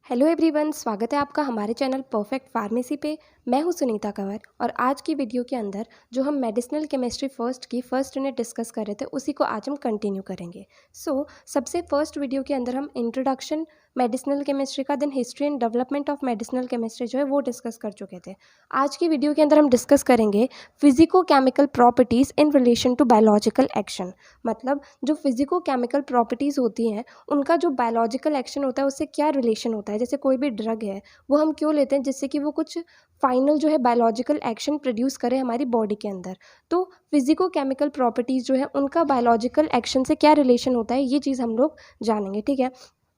Hello everyone, स्वागत है आपका हमारे चैनल परफेक्ट फार्मेसी पे। मैं हूं सुनीता कंवर और आज की वीडियो के अंदर जो हम medicinal chemistry first unit discuss कर रहे थे उसी को आज हम कंटिन्यू करेंगे। सबसे फर्स्ट वीडियो के अंदर हम इंट्रोडक्शन मेडिसिनल केमिस्ट्री का, then history and development of medicinal chemistry जो है वो डिस्कस कर चुके थे। आज की वीडियो के अंदर हम डिस्कस करेंगे physico chemical properties in relation to biological action. मतलब जो फिजिको केमिकल प्रॉपर्टीज़ होती हैं उनका जो बायोलॉजिकल एक्शन होता है उससे क्या रिलेशन होता है। जैसे कोई भी ड्रग है वो हम क्यों लेते हैं, जिससे कि वो कुछ फाइनल जो है बायोलॉजिकल एक्शन प्रोड्यूस करे हमारी बॉडी के अंदर। तो फिजिको केमिकल प्रॉपर्टीज़ जो है उनका बायोलॉजिकल एक्शन से क्या रिलेशन होता है, ये चीज़ हम लोग जानेंगे। ठीक है,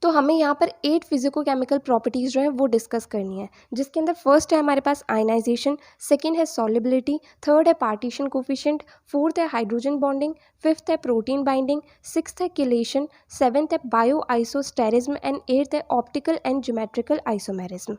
तो हमें यहाँ पर 8 फिजिको केमिकल प्रॉपर्टीज़ जो है वो डिस्कस करनी है, जिसके अंदर फर्स्ट है हमारे पास आयनाइजेशन, सेकंड है सॉलिबिलिटी, थर्ड है पार्टीशन कोफिशिएंट, फोर्थ है हाइड्रोजन बॉन्डिंग, फिफ्थ है प्रोटीन बाइंडिंग, सिक्स्थ है किलेशन, सेवेंथ है बायो आइसोस्टेरिज्म एंड एट्थ है ऑप्टिकल एंड ज्योमेट्रिकल आइसोमेरिज्म।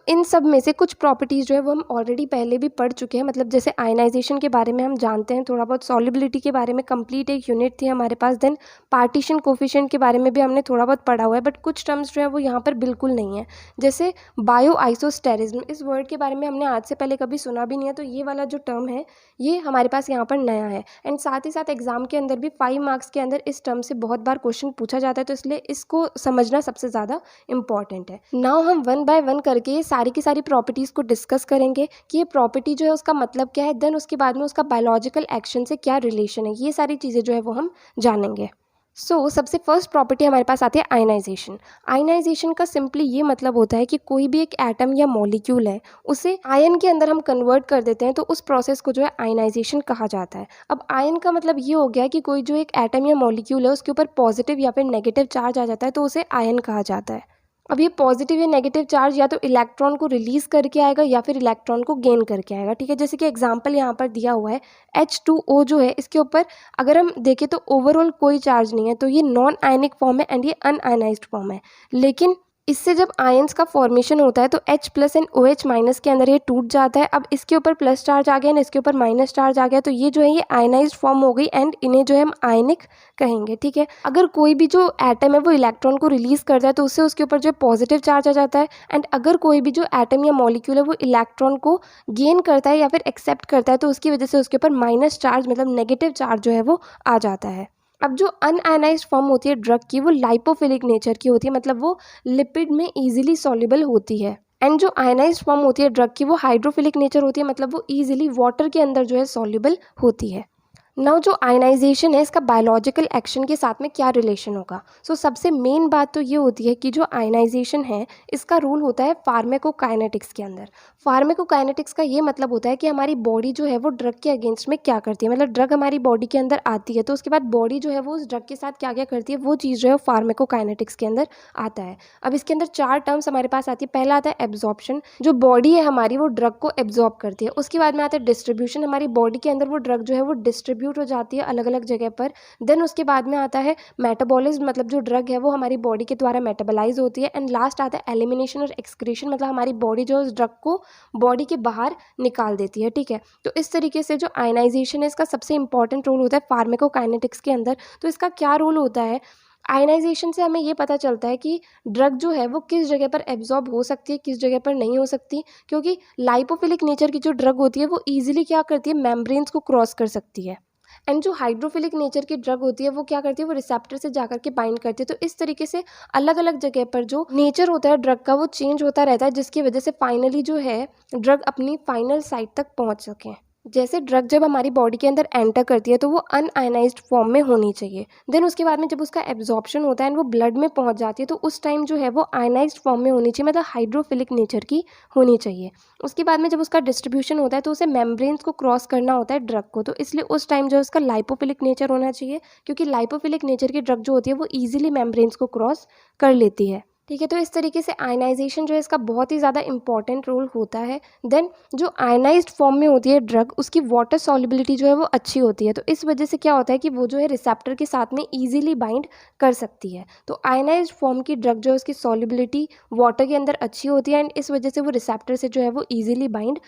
इन सब में से कुछ प्रॉपर्टीज़ जो है वो हम ऑलरेडी पहले भी पढ़ चुके हैं। मतलब जैसे आयनाइजेशन के बारे में हम जानते हैं थोड़ा बहुत, सॉलिबिलिटी के बारे में कंप्लीट एक यूनिट थी हमारे पास, देन पार्टीशन कोफिशिएंट के बारे में भी हमने थोड़ा बहुत पढ़ा हुआ है, बट कुछ टर्म्स जो है वो यहाँ पर बिल्कुल नहीं है। जैसे बायो आइसोस्टेरिज्म, इस वर्ड के बारे में हमने आज से पहले कभी सुना भी नहीं है, तो ये वाला जो टर्म है ये हमारे पास यहाँ पर नया है। एंड साथ ही साथ एग्जाम के अंदर भी 5 मार्क्स के अंदर इस टर्म से बहुत बार क्वेश्चन पूछा जाता है, तो इसलिए इसको समझना सबसे ज़्यादा इंपॉर्टेंट है। नाउ हम वन बाय वन करके ये सारी की सारी प्रॉपर्टीज़ को डिस्कस करेंगे कि ये प्रॉपर्टी जो है उसका मतलब क्या है, देन उसके बाद में उसका बायोलॉजिकल एक्शन से क्या रिलेशन है, ये सारी चीज़ें जो है वो हम जानेंगे। सबसे फर्स्ट प्रॉपर्टी हमारे पास आती है आयनाइजेशन। आयनाइजेशन का सिंपली ये मतलब होता है कि कोई भी एक एटम या मॉलिक्यूल है उसे आयन के अंदर हम कन्वर्ट कर देते हैं, तो उस प्रोसेस को जो है आयनाइजेशन कहा जाता है। अब आयन का मतलब ये हो गया कि कोई जो एक एटम या मॉलिक्यूल है उसके ऊपर पॉजिटिव या फिर नेगेटिव चार्ज आ जाता है, तो उसे आयन कहा जाता है। अब ये पॉजिटिव या नेगेटिव चार्ज या तो इलेक्ट्रॉन को रिलीज करके आएगा या फिर इलेक्ट्रॉन को गेन करके आएगा। ठीक है, जैसे कि एग्जांपल यहाँ पर दिया हुआ है H2O जो है, इसके ऊपर अगर हम देखें तो ओवरऑल कोई चार्ज नहीं है, तो ये नॉन आयनिक फॉर्म है एंड ये अनआयनाइज्ड फॉर्म है। लेकिन इससे जब आयंस का फॉर्मेशन होता है तो H plus and OH minus के अंदर ये टूट जाता है। अब इसके ऊपर प्लस चार्ज आ गया ना, इसके ऊपर माइनस चार्ज आ गया, तो ये जो है ये आयनाइज्ड फॉर्म हो गई एंड इन्हें जो है हम आयनिक कहेंगे। ठीक है, अगर कोई भी जो एटम है वो इलेक्ट्रॉन को रिलीज करता है तो उससे उसके ऊपर जो पॉजिटिव चार्ज आ जाता है, एंड अगर कोई भी जो एटम या मॉलिक्यूल है वो इलेक्ट्रॉन को गेन करता है या फिर एक्सेप्ट करता है तो उसकी वजह से उसके ऊपर माइनस चार्ज मतलब नेगेटिव चार्ज जो है वो आ जाता है। अब जो अनआयनाइज्ड फॉर्म होती है ड्रग की वो लाइपोफिलिक नेचर की होती है, मतलब वो लिपिड में इजीली सॉल्युबल होती है। एंड जो आयनाइज्ड फॉर्म होती है ड्रग की वो हाइड्रोफिलिक नेचर होती है, मतलब वो इजीली वाटर के अंदर जो है सॉल्युबल होती है। नाउ जो आयनाइजेशन है इसका बायोलॉजिकल एक्शन के साथ में क्या रिलेशन होगा। सबसे मेन बात तो ये होती है कि जो आयनाइजेशन है इसका रूल होता है फार्माकोकाइनेटिक्स के अंदर। फार्माकोकाइनेटिक्स का ये मतलब होता है कि हमारी बॉडी जो है वो ड्रग के अगेंस्ट में क्या करती है। मतलब ड्रग हमारी बॉडी के अंदर आती है तो उसके बाद बॉडी जो है वो उस ड्रग के साथ क्या क्या करती है, वो चीज़ जो है फार्माकोकाइनेटिक्स के अंदर आता है। अब इसके अंदर 4 टर्म्स हमारे पास आती है। पहला आता है एब्जॉर्प्शन, जो बॉडी है हमारी वो ड्रग को एब्जॉर्ब करती है। उसके बाद में आता है डिस्ट्रीब्यूशन, हमारी बॉडी के अंदर वो ड्रग जो है वो डिस्ट्रीब्यूट हो जाती है अलग अलग जगह पर। देन उसके बाद में आता है मेटाबॉलिज्म, मतलब जो ड्रग है वो हमारी बॉडी के द्वारा मेटाबोलाइज होती है। एंड लास्ट आता है एलिमिनेशन और एक्सक्रीशन, मतलब हमारी बॉडी जो उस ड्रग को बॉडी के बाहर निकाल देती है। ठीक है, तो इस तरीके से जो आयनाइजेशन है इसका सबसे इंपॉर्टेंट रोल होता है फार्माकोकाइनेटिक्स के अंदर। तो इसका क्या रोल होता है, आयनाइजेशन से हमें ये पता चलता है कि ड्रग जो है वो किस जगह पर एब्जॉर्ब हो सकती है, किस जगह पर नहीं हो सकती, क्योंकि लाइपोफिलिक नेचर की जो ड्रग होती है वो ईजिली क्या करती है, मेम्ब्रेन्स को क्रॉस कर सकती है। एंड जो हाइड्रोफिलिक नेचर की ड्रग होती है वो क्या करती है, वो रिसेप्टर से जाकर के बाइंड करती है। तो इस तरीके से अलग अलग जगह पर जो नेचर होता है ड्रग का वो चेंज होता रहता है, जिसकी वजह से फाइनली जो है ड्रग अपनी फाइनल साइट तक पहुंच सके। जैसे ड्रग जब हमारी बॉडी के अंदर एंटर करती है तो वो अनआयनाइज्ड फॉर्म में होनी चाहिए। देन उसके बाद में जब उसका एब्जॉर्प्शन होता है एंड वो ब्लड में पहुंच जाती है तो उस टाइम जो है वो आयनाइज्ड फॉर्म में होनी चाहिए, मतलब हाइड्रोफिलिक नेचर की होनी चाहिए। उसके बाद में जब उसका डिस्ट्रीब्यूशन होता है तो उसे मेम्ब्रेन्स को क्रॉस करना होता है ड्रग को, तो इसलिए उस टाइम जो है उसका लाइपोफिलिक नेचर होना चाहिए, क्योंकि लाइपोफिलिक नेचर की ड्रग जो होती है वो ईजिली मेम्ब्रेन्स को क्रॉस कर लेती है। ठीक है, तो इस तरीके से आयनाइजेशन जो है इसका बहुत ही ज़्यादा इंपॉर्टेंट रोल होता है। देन जो आयनाइज्ड फॉर्म में होती है ड्रग उसकी वाटर सॉल्युबिलिटी जो है वो अच्छी होती है, तो इस वजह से क्या होता है कि वो जो है रिसेप्टर के साथ में इजीली बाइंड कर सकती है। तो आयनाइज्ड फॉर्म की ड्रग जो है उसकी सॉल्युबिलिटी वाटर के अंदर अच्छी होती है एंड इस वजह से वो रिसेप्टर से जो है वो ईजिली बाइंड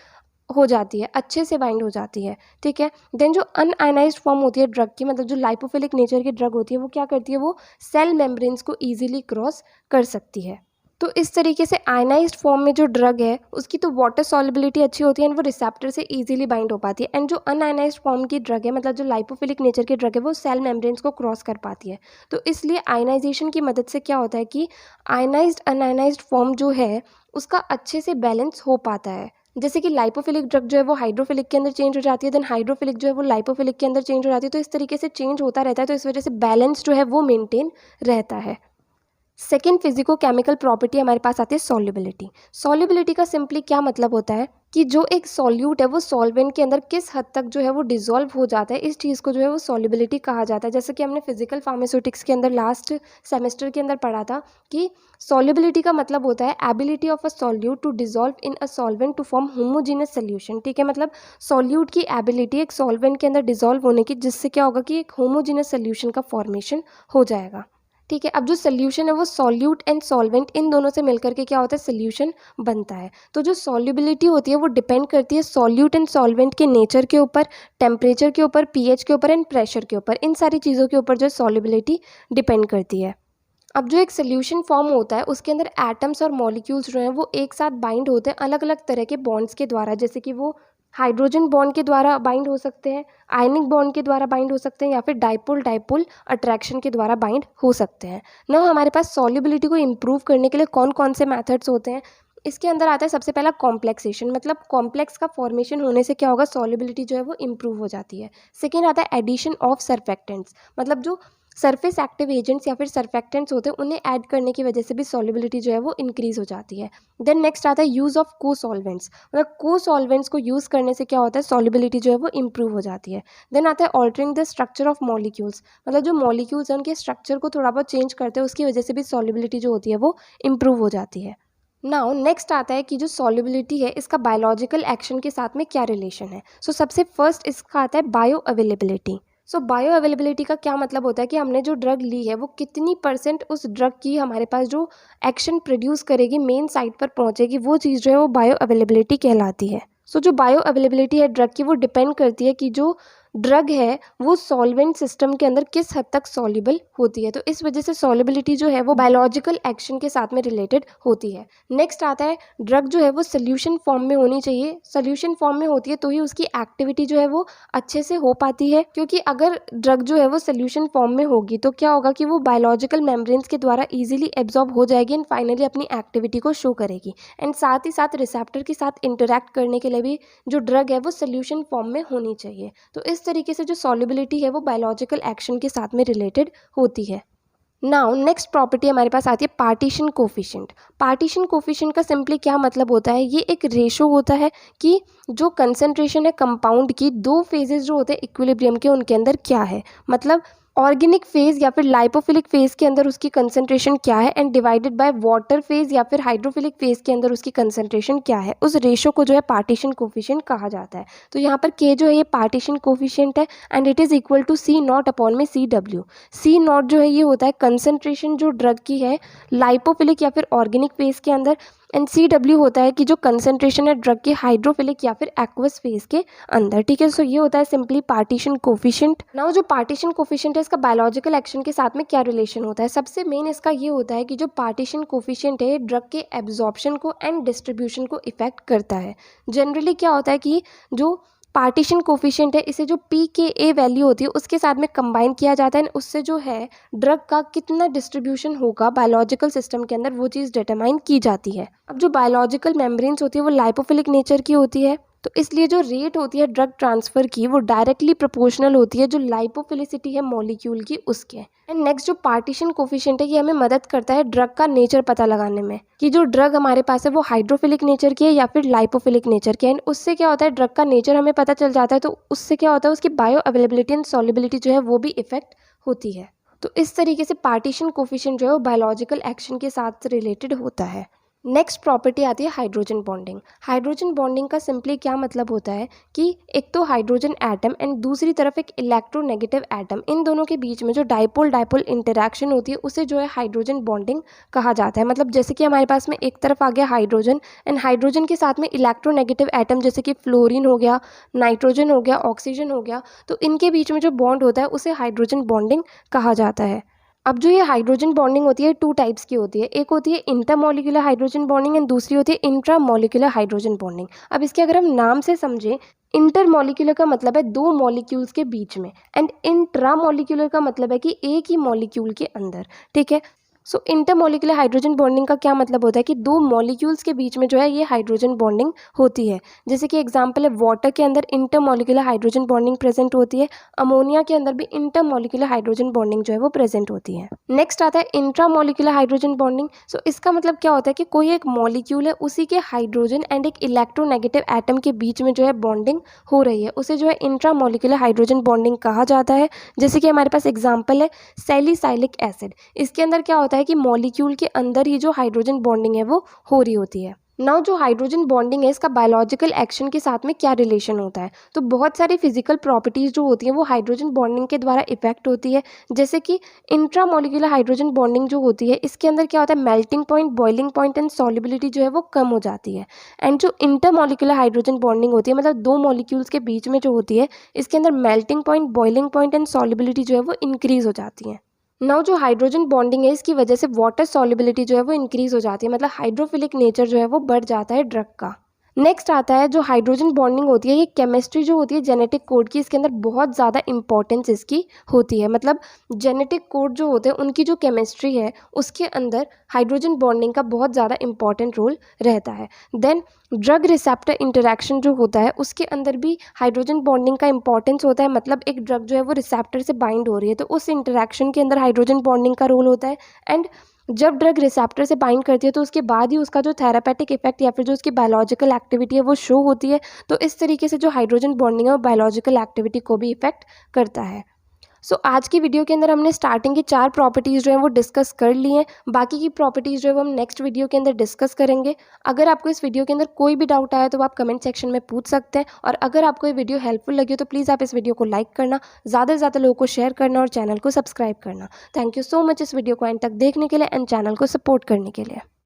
हो जाती है, अच्छे से बाइंड हो जाती है। ठीक है, देन जो अनआयनाइज्ड फॉर्म होती है ड्रग की, मतलब जो लाइपोफिलिक नेचर की ड्रग होती है वो क्या करती है, वो सेल मेम्ब्रेन्स को ईजिली क्रॉस कर सकती है। तो इस तरीके से आयनाइज्ड फॉर्म में जो ड्रग है उसकी तो वाटर सॉल्युबिलिटी अच्छी होती है एंड वो रिसेप्टर से इजीली बाइंड हो पाती है। एंड जो अनआयनाइज्ड फॉर्म की ड्रग है, मतलब जो लाइपोफिलिक नेचर की ड्रग है, वो सेल मेम्ब्रेन्स को क्रॉस कर पाती है। तो इसलिए आयनाइजेशन की मदद से क्या होता है कि आयनाइज्ड अनआयनाइज्ड फॉर्म जो है उसका अच्छे से बैलेंस हो पाता है। जैसे कि लाइपोफिलिक ड्रग जो है वो हाइड्रोफिलिक के अंदर चेंज हो जाती है, देन हाइड्रोफिलिक जो है वो लाइपोफिलिक के अंदर चेंज हो जाती है। तो इस तरीके से चेंज होता रहता है, तो इस वजह से बैलेंस जो है वो मेंटेन रहता है। सेकेंड फिजिको केमिकल प्रॉपर्टी हमारे पास आती है सॉल्युबिलिटी। सॉल्युबिलिटी का सिंपली क्या मतलब होता है कि जो एक सॉल्यूट है वो सॉल्वेंट के अंदर किस हद तक जो है वो डिसॉल्व हो जाता है, इस चीज़ को जो है वो सॉल्युबिलिटी कहा जाता है। जैसे कि हमने फिजिकल फार्मास्यूटिक्स के अंदर लास्ट सेमेस्टर के अंदर पढ़ा था कि सॉल्युबिलिटी का मतलब होता है ability of a solute to dissolve in a solvent to form homogeneous solution. ठीक है, मतलब सॉल्यूट की एबिलिटी एक सॉल्वेंट के अंदर डिसॉल्व होने की, जिससे क्या होगा कि एक होमोजीनियस सोल्यूशन का फॉर्मेशन हो जाएगा। ठीक है, अब जो सोल्यूशन है वो सॉल्यूट एंड सॉल्वेंट इन दोनों से मिलकर के क्या होता है, सोल्यूशन बनता है। तो जो सॉल्युबिलिटी होती है वो डिपेंड करती है सॉल्यूट एंड सॉल्वेंट के नेचर के ऊपर, टेम्परेचर के ऊपर, पीएच के ऊपर एंड प्रेशर के ऊपर। इन सारी चीज़ों के ऊपर जो सॉल्युबिलिटी डिपेंड करती है। अब जो एक सोल्यूशन फॉर्म होता है उसके अंदर एटम्स और मॉलिक्यूल्स जो हैं वो एक साथ बाइंड होते हैं अलग अलग तरह के बॉन्ड्स के द्वारा। जैसे कि वो हाइड्रोजन बॉन्ड के द्वारा बाइंड हो सकते हैं, आयनिक बॉन्ड के द्वारा बाइंड हो सकते हैं, या फिर डाइपोल डाइपोल अट्रैक्शन के द्वारा बाइंड हो सकते हैं ना। हमारे पास सॉल्युबिलिटी को इम्प्रूव करने के लिए कौन कौन से मेथड्स होते हैं, इसके अंदर आता है सबसे पहला कॉम्प्लेक्सेशन। मतलब कॉम्प्लेक्स का फॉर्मेशन होने से क्या होगा, सॉल्युबिलिटी जो है वो इम्प्रूव हो जाती है। सेकेंड आता है एडिशन ऑफ सर्फेक्टेंट्स, मतलब जो सरफेस एक्टिव एजेंट्स या फिर सर्फेक्टेंट्स होते हैं उन्हें ऐड करने की वजह से भी सॉल्युबिलिटी जो है वो इंक्रीज हो जाती है। देन नेक्स्ट आता है यूज़ ऑफ को सॉल्वेंट्स, मतलब को सॉल्वेंट्स को यूज़ करने से क्या होता है, सॉल्युबिलिटी जो है वो इम्प्रूव हो जाती है। देन आता है altering the structure of molecules, मतलब जो मॉलिक्यूल्स हैं उनके स्ट्रक्चर को थोड़ा बहुत चेंज करते हैं, उसकी वजह से भी सॉल्युबिलिटी जो होती है वो इम्प्रूव हो जाती है। नाउ नेक्स्ट आता है कि जो सॉल्युबिलिटी है इसका बायोलॉजिकल एक्शन के साथ में क्या रिलेशन है। सबसे फर्स्ट इसका आता है बायो अवेलेबिलिटी। बायो अवेलेबिलिटी का क्या मतलब होता है कि हमने जो ड्रग ली है वो कितनी परसेंट उस ड्रग की हमारे पास जो एक्शन प्रोड्यूस करेगी, मेन साइट पर पहुंचेगी, वो चीज़ जो है वो बायो अवेलेबिलिटी कहलाती है। जो बायो अवेलेबिलिटी है ड्रग की वो डिपेंड करती है कि जो ड्रग है वो सॉल्वेंट सिस्टम के अंदर किस हद तक सॉल्युबल होती है। तो इस वजह से सॉल्युबिलिटी जो है वो बायोलॉजिकल एक्शन के साथ में रिलेटेड होती है। नेक्स्ट आता है ड्रग जो है वो सोल्यूशन फॉर्म में होनी चाहिए। सोल्यूशन फॉर्म में होती है तो ही उसकी एक्टिविटी जो है वो अच्छे से हो पाती है, क्योंकि अगर ड्रग जो है वो सोल्यूशन फॉर्म में होगी तो क्या होगा कि वो बायोलॉजिकल मेम्ब्रेन्स के द्वारा ईजिली एब्जॉर्ब हो जाएगी एंड फाइनली अपनी एक्टिविटी को शो करेगी। एंड साथ ही साथ रिसेप्टर के साथ इंटरैक्ट करने के लिए भी जो ड्रग है वो सोल्यूशन फॉर्म में होनी चाहिए। तो इस तरीके से जो सॉल्युबिलिटी है वो बायोलॉजिकल एक्शन के साथ में रिलेटेड होती है। नाउ नेक्स्ट प्रॉपर्टी हमारे पास आती है पार्टीशन कोफिशिएंट। पार्टीशन कोफिशिएंट का सिंपली क्या मतलब होता है, ये एक रेशो होता है कि जो कंसंट्रेशन है कंपाउंड की दो फेजेस जो होते हैं इक्विलिब्रियम के, उनके अंदर क्या है। मतलब ऑर्गेनिक फेज या फिर लाइपोफिलिक फेज के अंदर उसकी कंसंट्रेशन क्या है and divided by water phase या फिर हाइड्रोफिलिक फेज के अंदर उसकी कंसंट्रेशन क्या है, उस रेशो को जो है पार्टीशन कोफिशिएंट कहा जाता है। तो यहाँ पर के जो है ये पार्टीशन कोफिशिएंट है and it is equal to C naught upon में सी डब्ल्यू। सी नॉट जो है ये होता है कंसंट्रेशन जो ड्रग की है लाइपोफिलिक या फिर ऑर्गेनिक फेज के अंदर, एंड सी डब्ल्यू होता है कि जो कंसंट्रेशन है ड्रग के हाइड्रोफिलिक या फिर एक्वस फेज के अंदर। ठीक है, ये होता है सिंपली पार्टीशन कोफिशिएंट। नाउ जो पार्टीशन कोफिशिएंट है इसका बायोलॉजिकल एक्शन के साथ में क्या रिलेशन होता है, सबसे मेन इसका ये होता है कि जो पार्टीशन कोफिशिएंट है ड्रग के एब्जॉर्प्शन को एंड डिस्ट्रीब्यूशन को इफेक्ट करता है। जनरली क्या होता है कि जो पार्टीशन कोफिशिएंट है इसे जो pKa वैल्यू होती है उसके साथ में कंबाइन किया जाता है, उससे जो है ड्रग का कितना डिस्ट्रीब्यूशन होगा बायोलॉजिकल सिस्टम के अंदर वो चीज़ डिटरमाइन की जाती है। अब जो बायोलॉजिकल मेम्ब्रेन्स होती है वो लाइपोफिलिक नेचर की होती है, तो इसलिए जो रेट होती है ड्रग ट्रांसफ़र की वो डायरेक्टली प्रोपोर्शनल होती है जो लाइपोफिलिसिटी है मॉलिक्यूल की उसके। एंड नेक्स्ट जो पार्टीशन कोफिशिएंट है ये हमें मदद करता है ड्रग का नेचर पता लगाने में कि जो ड्रग हमारे पास है वो हाइड्रोफिलिक नेचर की है या फिर लाइपोफिलिक नेचर की है। एंड उससे क्या होता है ड्रग का नेचर हमें पता चल जाता है, तो उससे क्या होता है उसकी बायो अवेलेबिलिटी एंड सॉल्युबिलिटी जो है वो भी इफेक्ट होती है। तो इस तरीके से पार्टीशन कोफिशिएंट जो है वो बायोलॉजिकल एक्शन के साथ रिलेटेड होता है। नेक्स्ट प्रॉपर्टी आती है हाइड्रोजन बॉन्डिंग। हाइड्रोजन बॉन्डिंग का सिंपली क्या मतलब होता है कि एक तो हाइड्रोजन एटम एंड दूसरी तरफ एक इलेक्ट्रोनेगेटिव एटम, इन दोनों के बीच में जो डाइपोल डाइपोल इंटरैक्शन होती है उसे जो है हाइड्रोजन बॉन्डिंग कहा जाता है। मतलब जैसे कि हमारे पास में एक तरफ आ गया हाइड्रोजन एंड हाइड्रोजन के साथ में इलेक्ट्रोनेगेटिव एटम जैसे कि फ्लोरीन हो गया, नाइट्रोजन हो गया, ऑक्सीजन हो गया, तो इनके बीच में जो बॉन्ड होता है उसे हाइड्रोजन बॉन्डिंग कहा जाता है। अब जो ये हाइड्रोजन बॉन्डिंग होती है टू टाइप्स की होती है, एक होती है इंटरमॉलिक्यूलर हाइड्रोजन बॉन्डिंग एंड दूसरी होती है इंट्रामॉलिक्यूलर हाइड्रोजन बॉन्डिंग। अब इसके अगर हम नाम से समझें, इंटरमॉलिक्यूलर का मतलब है दो मॉलिक्यूल्स के बीच में, एंड इंट्रामॉलिक्यूलर का मतलब है कि एक ही मॉलिक्यूल के अंदर। ठीक है, सो इंटरमॉलिक्यूलर हाइड्रोजन बॉन्डिंग का क्या मतलब होता है कि दो मॉलिक्यूल्स के बीच में जो है ये हाइड्रोजन बॉन्डिंग होती है। जैसे कि एग्जांपल है, वाटर के अंदर इंटरमॉलिक्यूलर हाइड्रोजन बॉन्डिंग प्रेजेंट होती है, अमोनिया के अंदर भी इंटरमॉलिक्यूलर हाइड्रोजन बॉन्डिंग जो है वो प्रेजेंट होती है। नेक्स्ट आता है इंट्रामॉलिक्यूलर हाइड्रोजन बॉन्डिंग। सो इसका मतलब क्या होता है कि कोई एक मॉलिक्यूल है, उसी के हाइड्रोजन एंड एक इलेक्ट्रोनेगेटिव एटम के बीच में जो है बॉन्डिंग हो रही है, उसे जो है इंट्रामॉलिक्यूलर हाइड्रोजन बॉन्डिंग कहा जाता है। जैसे कि हमारे पास एग्जाम्पल है सैलिसाइलिक एसिड। इसके अंदर क्या होता है कि मॉलिक्यूल के अंदर ही जो हाइड्रोजन बॉन्डिंग है वो हो रही होती है। नाउ जो हाइड्रोजन बॉन्डिंग है इसका बायोलॉजिकल एक्शन के साथ में क्या रिलेशन होता है, तो बहुत सारी फिजिकल प्रॉपर्टीज जो होती हैं वो हाइड्रोजन बॉन्डिंग के द्वारा इफेक्ट होती है। जैसे कि इंट्रामॉलिक्यूलर हाइड्रोजन बॉन्डिंग जो होती है इसके अंदर क्या होता है, melting point, boiling point and solubility जो है वो कम हो जाती है। एंड जो इंटरमॉलिक्यूलर हाइड्रोजन बॉन्डिंग होती है, मतलब दो मॉलिक्यूल्स के बीच में जो होती है, इसके अंदर melting point, boiling point and solubility जो है वो इंक्रीज हो जाती है। नाउ जो हाइड्रोजन बॉन्डिंग है इसकी वजह से वाटर सॉल्युबिलिटी जो है वो इंक्रीज हो जाती है, मतलब हाइड्रोफिलिक नेचर जो है वो बढ़ जाता है ड्रग का। नेक्स्ट आता है जो हाइड्रोजन बॉन्डिंग होती है, ये केमिस्ट्री जो होती है जेनेटिक कोड की, इसके अंदर बहुत ज़्यादा इंपॉर्टेंस इसकी होती है। मतलब जेनेटिक कोड जो होते हैं उनकी जो केमिस्ट्री है उसके अंदर हाइड्रोजन बॉन्डिंग का बहुत ज़्यादा इंपॉर्टेंट रोल रहता है। देन ड्रग रिसेप्टर इंटरेक्शन जो होता है उसके अंदर भी हाइड्रोजन बॉन्डिंग का इंपॉर्टेंस होता है। मतलब एक ड्रग जो है वो रिसेप्टर से बाइंड हो रही है तो उस इंटरेक्शन के अंदर हाइड्रोजन बॉन्डिंग का रोल होता है। एंड जब ड्रग रिसेप्टर से बाइंड करती है तो उसके बाद ही उसका जो थेरापेटिक इफेक्ट या फिर जो उसकी बायोलॉजिकल एक्टिविटी है वो शो होती है। तो इस तरीके से जो हाइड्रोजन बॉन्डिंग है वो बायोलॉजिकल एक्टिविटी को भी इफेक्ट करता है। सो आज की वीडियो के अंदर हमने स्टार्टिंग की 4 प्रॉपर्टीज़ जो हैं वो डिस्कस कर ली हैं। बाकी की प्रॉपर्टीज़ जो है वो हम नेक्स्ट वीडियो के अंदर डिस्कस करेंगे। अगर आपको इस वीडियो के अंदर कोई भी डाउट आया तो आप कमेंट सेक्शन में पूछ सकते हैं, और अगर आपको ये वीडियो हेल्पफुल लगी हो तो प्लीज़ आप इस वीडियो को लाइक करना, ज़्यादा से ज़्यादा लोगों को शेयर करना और चैनल को सब्सक्राइब करना। थैंक यू सो मच इस वीडियो को एंड तक देखने के लिए एंड चैनल को सपोर्ट करने के लिए।